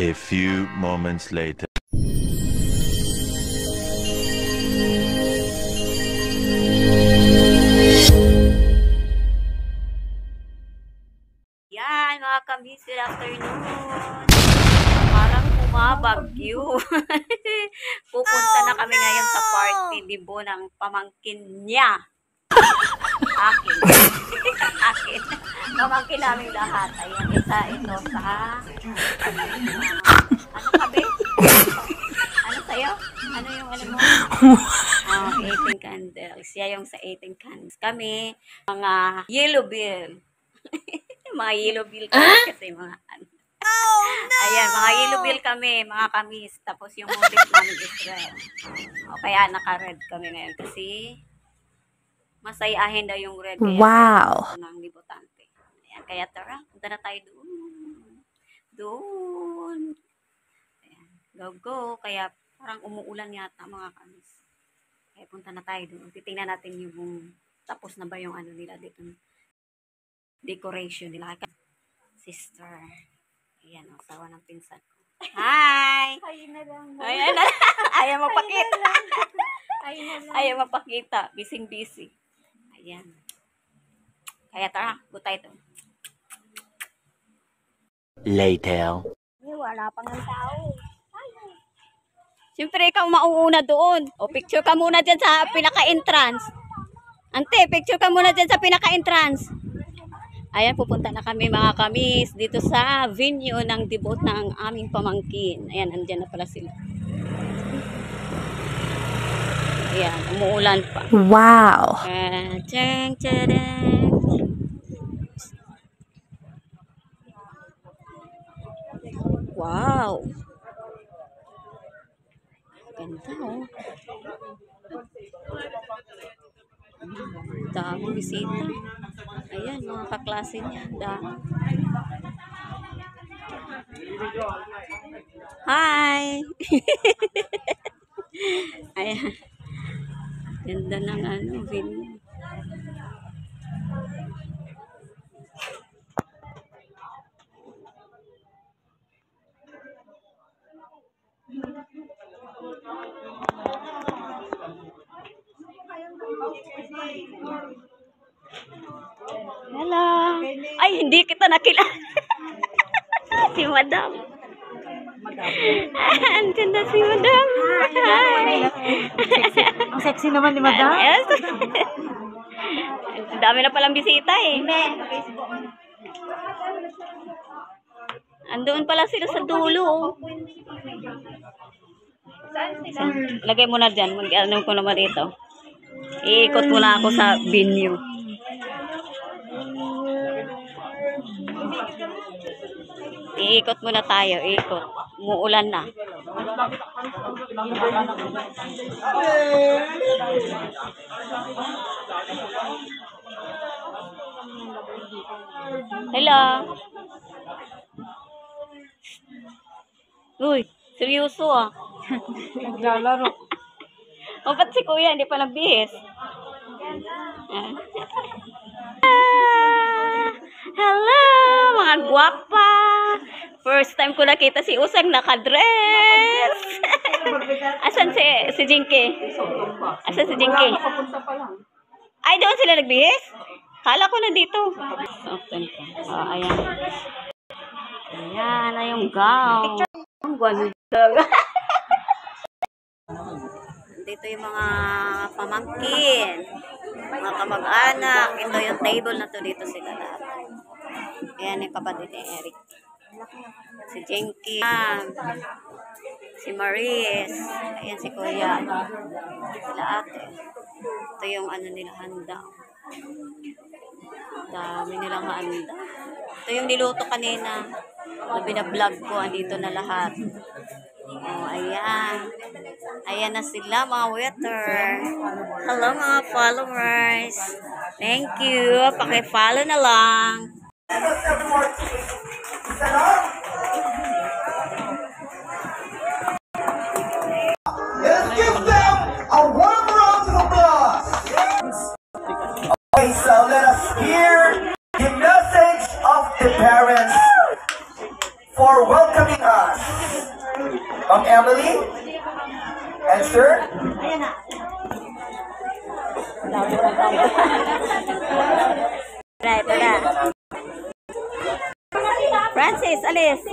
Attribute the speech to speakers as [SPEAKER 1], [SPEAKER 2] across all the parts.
[SPEAKER 1] A few moments later.
[SPEAKER 2] Yan, mga kamis, good afternoon. Parang bumabagyo. Pupunta na kami ngayon sa party, dibo, ng pamangkin niya. Akin. Akin. Pamangkin namin lahat. Ayan, isa ito sa... ano sabi? Ano sa'yo? Ano yung ano mo? 18 candles. Siya yung sa 18 candles. Kami, mga yellow bill. Mga yellow bill kami kasi mga ano. Ayan, mga yellow bill kami, mga kamis. Tapos yung motif namin Israel. O, kaya naka-red kami ngayon kasi masayahin daw yung red. Kaya
[SPEAKER 3] wow!
[SPEAKER 2] Ng debutante. Ayan, kaya tara, punta na tayo doon. Doon. Ayan, go. Kaya parang umuulan yata mga kamis. Kaya punta na tayo doon. Titingnan natin yung tapos na ba yung ano nila dito. Decoration nila. Sister. Ayan, ang sawa ng pinsan ko. Hi!
[SPEAKER 3] Ayun na lang.
[SPEAKER 2] Ayan na. Ayaw magpakita. Ayaw magpakita. Busy. Ayan. Kaya tara, butay ito.
[SPEAKER 1] Later.
[SPEAKER 3] Wala pang ang tao.
[SPEAKER 2] Siyempre, ikaw mauuna doon. O, picture ka muna dyan sa pinaka-entrance. Ante, picture ka muna dyan sa pinaka-entrance. Ayan, pupunta na kami mga kamis dito sa venue ng debut ng aming pamangkin. Ayan, andyan na pala sila. Ayan, umuulan pa.
[SPEAKER 3] Wow!
[SPEAKER 2] Tadang, tadang. Wow! Ganda, oh. Daming bisita. Ayan, mga kaklase niya. Dami. Hi! Ayan. Ganda ng ano, venue. Hello. Ay, hindi kita nakilala. Si Madam. Andyan na si Madam. Hi.
[SPEAKER 3] Ang sexy naman ni Madam.
[SPEAKER 2] Yes. Ang dami na palang bisita eh. Andoon pala sila sa dulo. Lagay mo na dyan. Mag-ano ko naman dito. Iikot muna ako sa venue. Iikot muna tayo. Iikot. Umuulan na. Hello. Uy, seryoso ah.
[SPEAKER 3] Naglalaro.
[SPEAKER 2] O, ba't si Kuya hindi pa nagbihis? Hello, mga gwapa. First time ko nakita si Usang nakadress. Asan si Jinky? Asan si Jinky? Ay, doon sila nagbihis? Kala ko na dito. Open ko. Ayan. Ayan na yung gown. Ang ganda. Dito yung mga pamangkin, mga kamag-anak. Ito yung table na to, dito sila lahat. Ayan yung kapatid ni Eric. Si Jenky, si Maris, ayan si Kuya, sila ate. Ito yung ano nila handa. Dami nilang handa. Ito yung niluto kanina na binablog ko, andito na lahat. Oh, ayan. Ayan na sila mga waiter. Hello mga followers. Thank you. Paki-follow na lang.
[SPEAKER 4] Let's give them a warm round of applause. Okay, so let us hear the message of the parents for welcoming us. Ma'am Emily? Answer?
[SPEAKER 2] Right, wala. Francis, alis.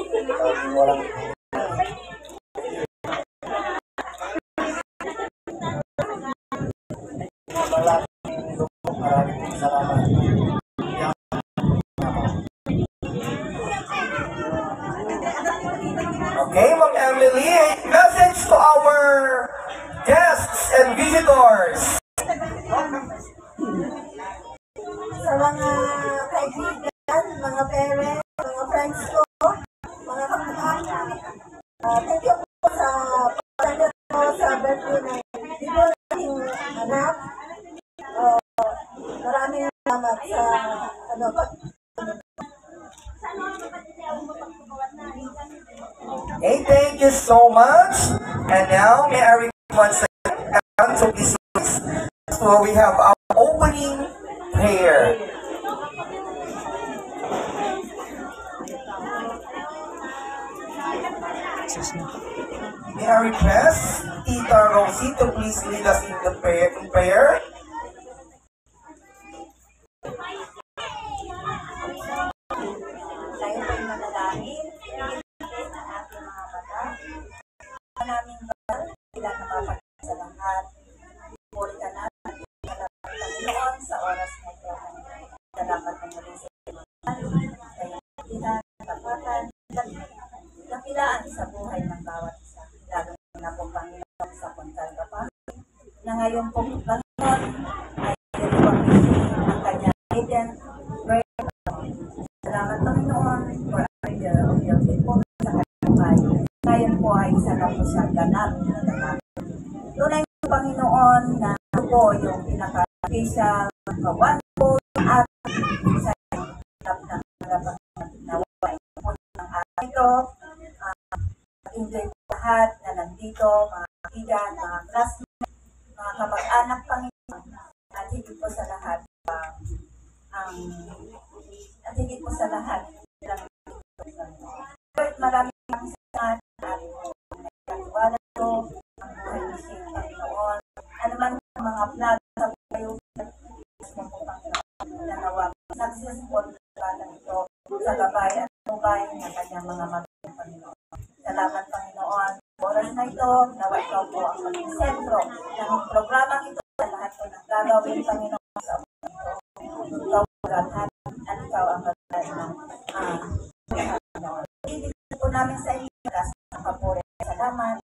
[SPEAKER 4] Okay, Ma'am Emily, message to our guests and visitors.
[SPEAKER 3] Sa mga kaibigan, mga parents, mga friends ko, mga kamag-anak, thank you po sa pagdala ko sa birthday na hindi ko naging anak. Maraming salamat sa
[SPEAKER 4] Hey, thank you so much. And now, may I request once again, so please, so we have our opening prayer. May I request Tita Rosie to please lead us in the prayer.
[SPEAKER 3] Tayo po'y manalangin, sa ating mga bata. Naming banal, sila na mapagod sa lahat. Puri ka na, Panginoon, sa oras na ito. Salamat na muli sa iyo. Kaya sila, kapatan, nakilaan sa buhay ng bawat isa. Lalo na po, Panginoon, sa puntal ka pa. Na ngayon po, Panginoon, ay pag-isip ang kanyang agent. Salamat, Panginoon, for your people sa kanyang. Ngayon po ay isa na po siyang ganap na ganap. Tunay po, Panginoon, na ito po yung pinaka-official, kawanpo, at sa ganap na nawaway po ng araw ito. Enjoy po lahat na nandito, mga kaibigan, mga classmates, mga kamag-anak, Panginoon, at higit po sa lahat, at higit po sa lahat, maraming salamat at nagkatiwala ko ang buhay ni Sing Panginoon. Ano man ang mga vlog sa buhay mo po, Panginoon, na nawag successful na ito sa gabay at mubay ng kanyang mga magaling, Panginoon. Salamat, Panginoon. Oras na ito, nawa ikaw po ang maging sentro ng programang ito sa lahat po ng gagawin, Panginoon, sa ulit ito. Ikaw po lahat at ikaw ang magdala ng Panginoon. Ibigay po namin sa iyo ang kapuri. Salamat.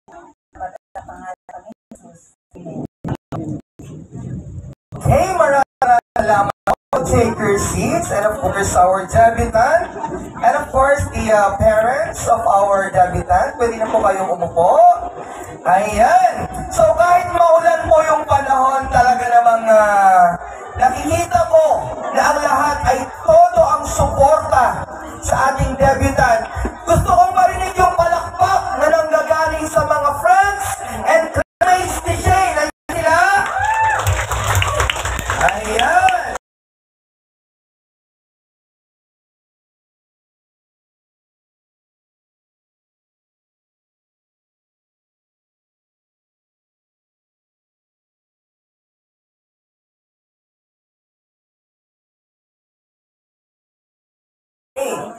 [SPEAKER 3] Sa pangalan ng Jesus. Amen.
[SPEAKER 4] Okay, maraming salamat. Take your seats, and of course our debutant, and of course the parents of our debutant. Pwede na po kayong umupo. Ayan. So kahit maulan po yung panahon, talaga namang nakikita ko na ang lahat ay todo ang suporta sa ating debutant. Gusto kong marinig yung palakpak na nanggagaling sa mga friends and classmates ni Shane. Ayan sila. Ayan.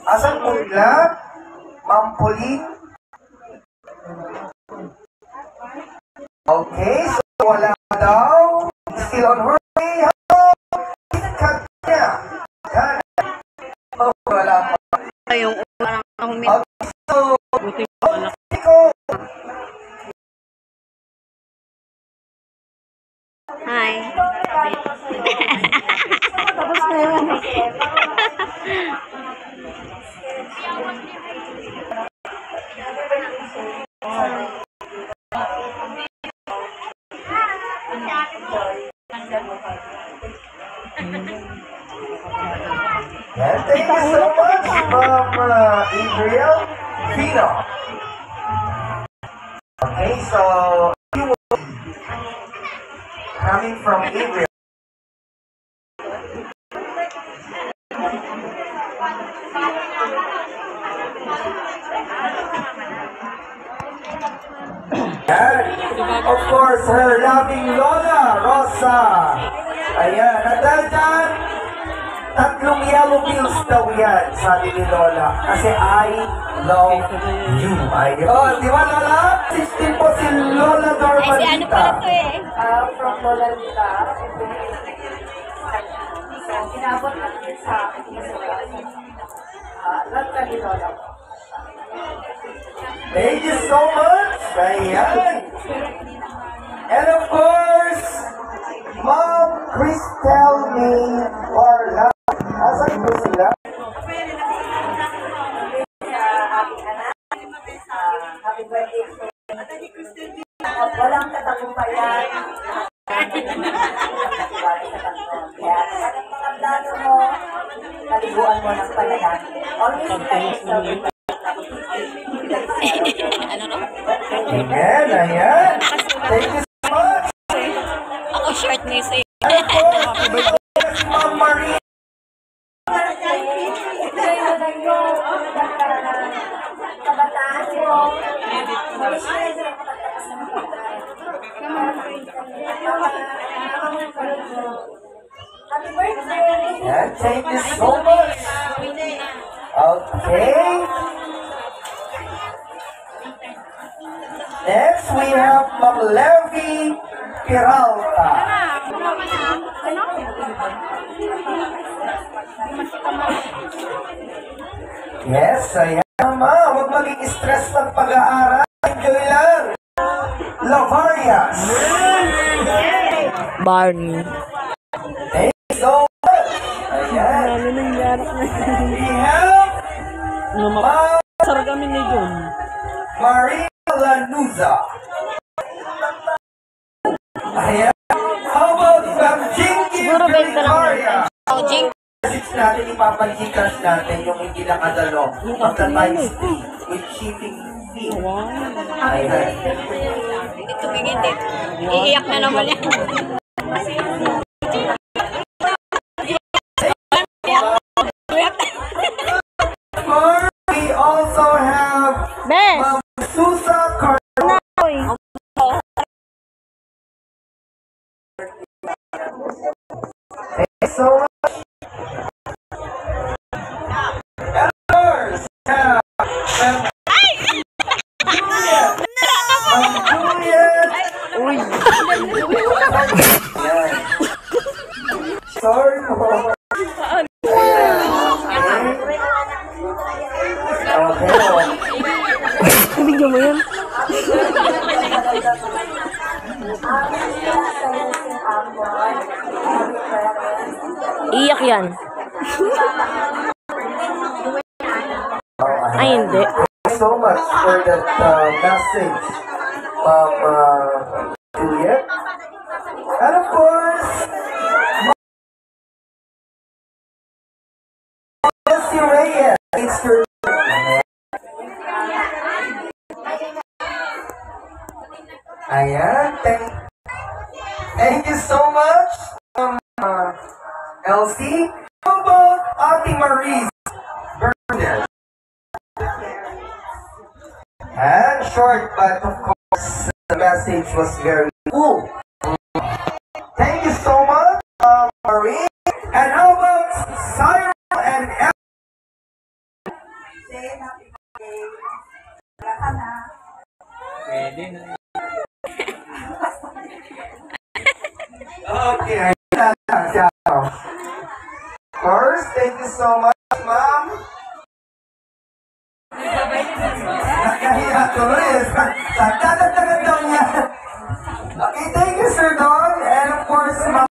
[SPEAKER 4] Asan po nila? Ma'am Pauline? Okay, so wala daw. Still on her way. Hello! Kanya. Yan. Oh, wala pa.
[SPEAKER 2] Yung parang humit.
[SPEAKER 4] Okay, so,
[SPEAKER 2] Hi.
[SPEAKER 3] Tapos na yun.
[SPEAKER 4] And thank you so much from Adriel Pino. Okay, so you will be coming from Adriel. of course, her loving Lola, Rosa. Ayan, at dahil dyan, 3 yellow pills daw yan, sabi ni Lola. Kasi I love you. Ay, di ba Lola? 16 po si Lola
[SPEAKER 2] Ay, si ano pala to
[SPEAKER 4] Normanita.
[SPEAKER 2] eh.
[SPEAKER 3] From Lola Lita. Inabot natin sa akin. Love ka ni Lola.
[SPEAKER 4] Thank you so much. Ayan. And of course, Mom Cristel May Orla. Asan po sila?
[SPEAKER 3] Happy birthday. Walang katagumpayan. Kaya anong mga plano mo, paliguan mo ng panalangin. Always like
[SPEAKER 2] Ano no?
[SPEAKER 4] Ayan, ayan. Thank you so much.
[SPEAKER 2] Ako short na sa'yo.
[SPEAKER 4] And of course, si Ma'am Marie.
[SPEAKER 3] kabataan mo. Happy birthday!
[SPEAKER 4] Ayan, thank you so much. Okay. Next, we have Ma'am Levy Peralta. Yes, ayan. Ma, huwag maging stress ng pag-aaral. Enjoy lang. Lavarias.
[SPEAKER 5] Barney.
[SPEAKER 4] Thank you so much. Ayan. We have
[SPEAKER 5] Sar kami ni John.
[SPEAKER 4] Maria Lanuza. Ayan. How about Ma'am Jinky
[SPEAKER 2] Siguro benta lang
[SPEAKER 4] Maria?
[SPEAKER 2] Oh, Jing.
[SPEAKER 4] Message natin, ipapag-gcash natin yung hindi nakadalo. After times 3 with shipping fee. Ayan.
[SPEAKER 2] Hindi tumingin din. Iiyak na naman yan.
[SPEAKER 4] We also have Ma'am Susa Carnoy. Thank you so much. And of course, we have Ma'am Juliet. Ma'am Juliet. Yan. Sorry po. Okay.
[SPEAKER 5] Bigyan mo yan. Iyak yan. Ay, hindi.
[SPEAKER 4] Thank you so much for that message, Juliet. And of course, Nancy Reyes. It's your Ayan, thank you so much, Elsie. How about Ate Marie Bernal? And short, but of course, the message was very cool. Thank you so much, Marie. And how about Cyril and El?
[SPEAKER 3] Say happy birthday. Wala ka na.
[SPEAKER 4] Okay, ayan lang siya. First, thank you so much, ma'am. Nakahiya tuloy. Tatatagan daw niya. Okay, thank you, Sir Don. And of course, ma'am.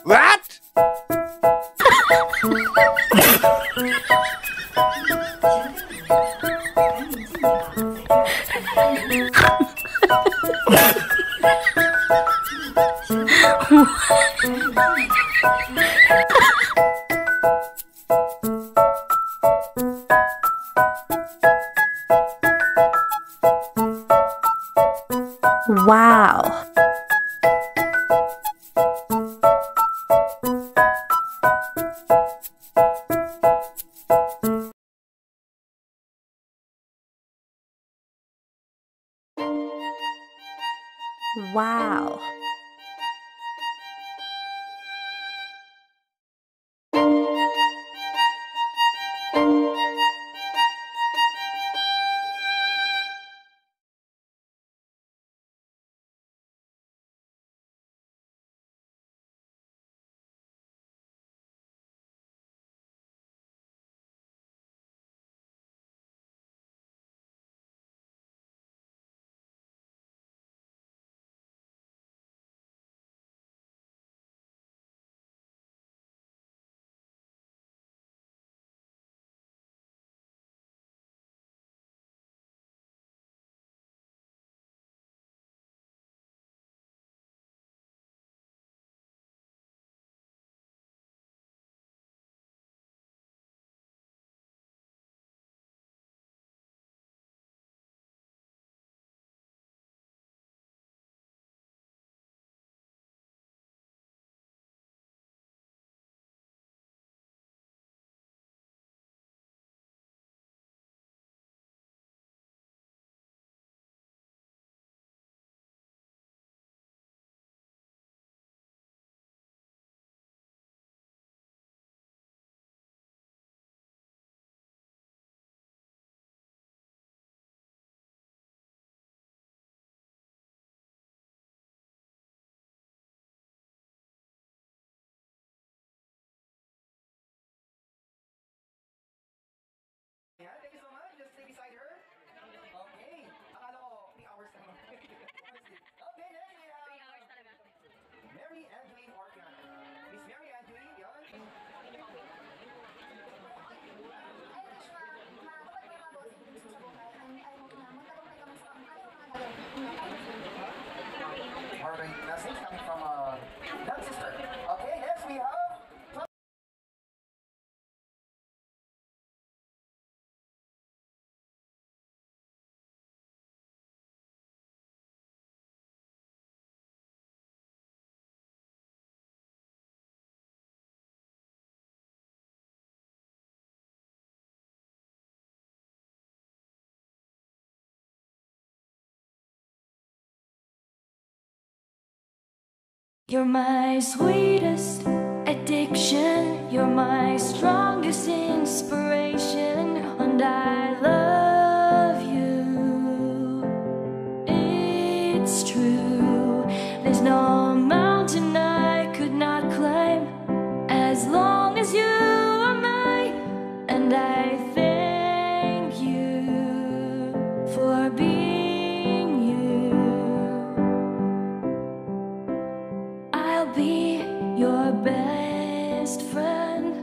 [SPEAKER 1] What?
[SPEAKER 5] Wow. Wow.
[SPEAKER 4] Yeah, thank you so much. Just stay beside her. Okay. Akala ko 3 hours na. Okay, next we have Mary Angeline Orcan. Miss Mary Angeline, yan. Alright, message coming from young sister. Okay, next we have
[SPEAKER 6] You're my sweetest addiction, you're my strongest inspiration, and I love you. It's true, there's no mountain I could not climb as long as you are mine, and I thank you for being you. I'll be your best friend.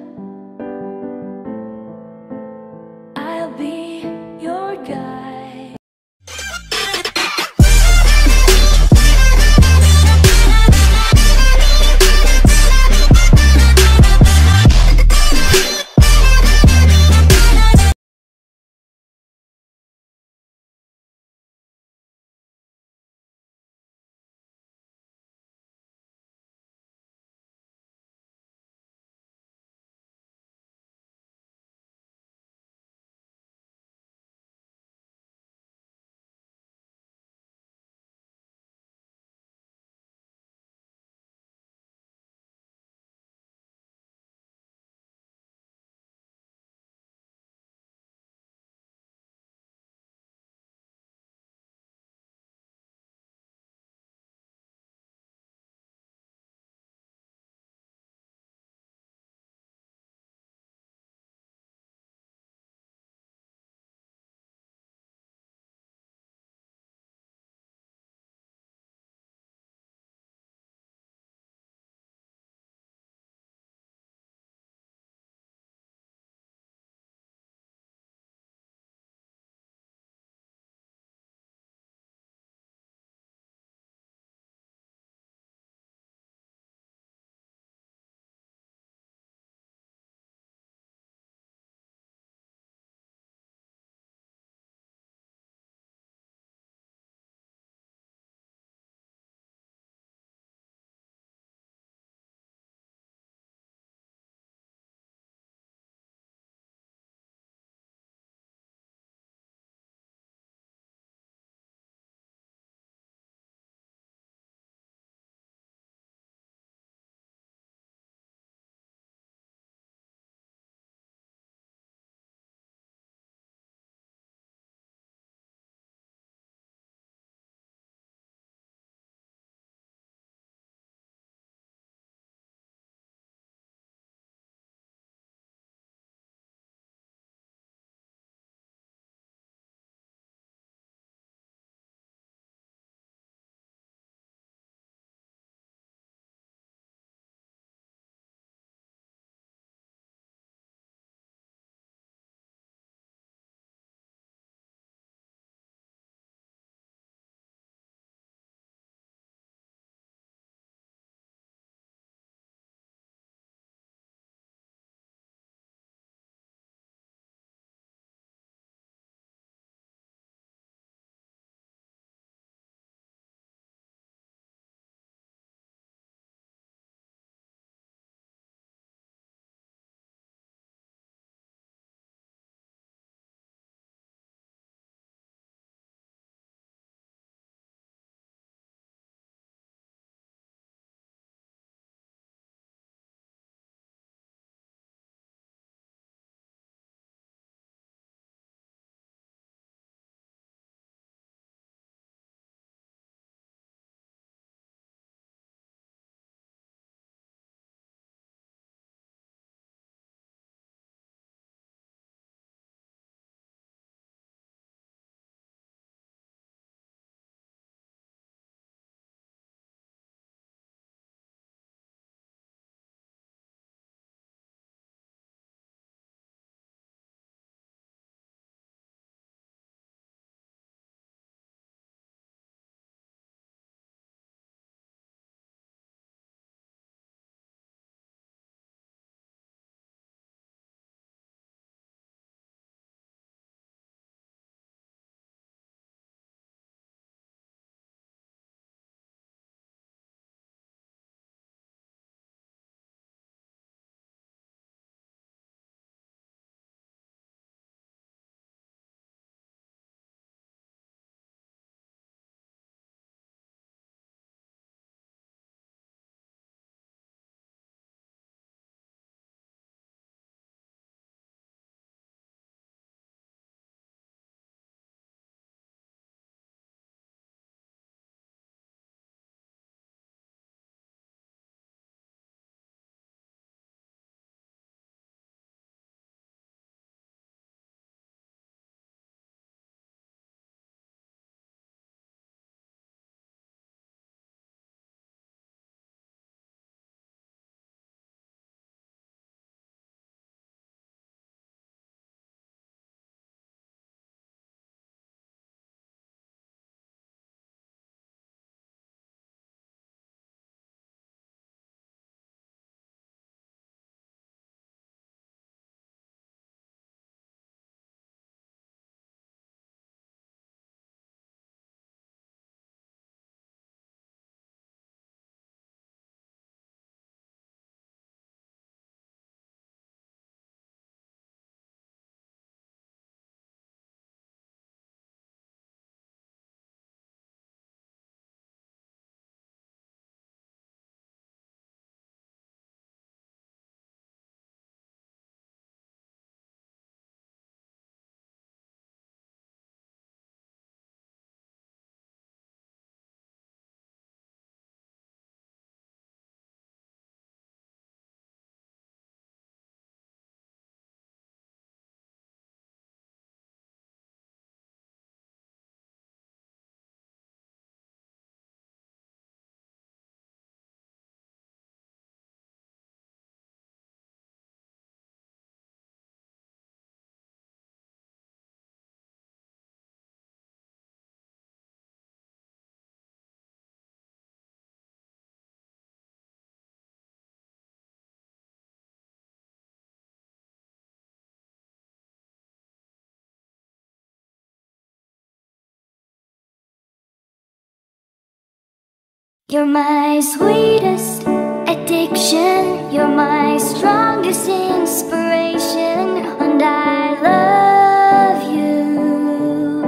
[SPEAKER 6] You're my sweetest addiction, you're my strongest inspiration, and I love you.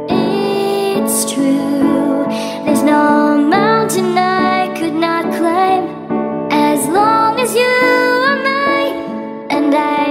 [SPEAKER 6] It's true, there's no mountain I could not climb as long as you are mine, and I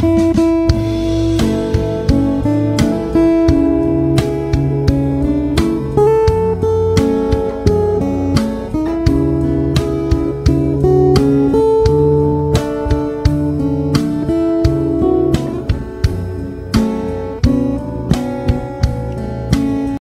[SPEAKER 6] you.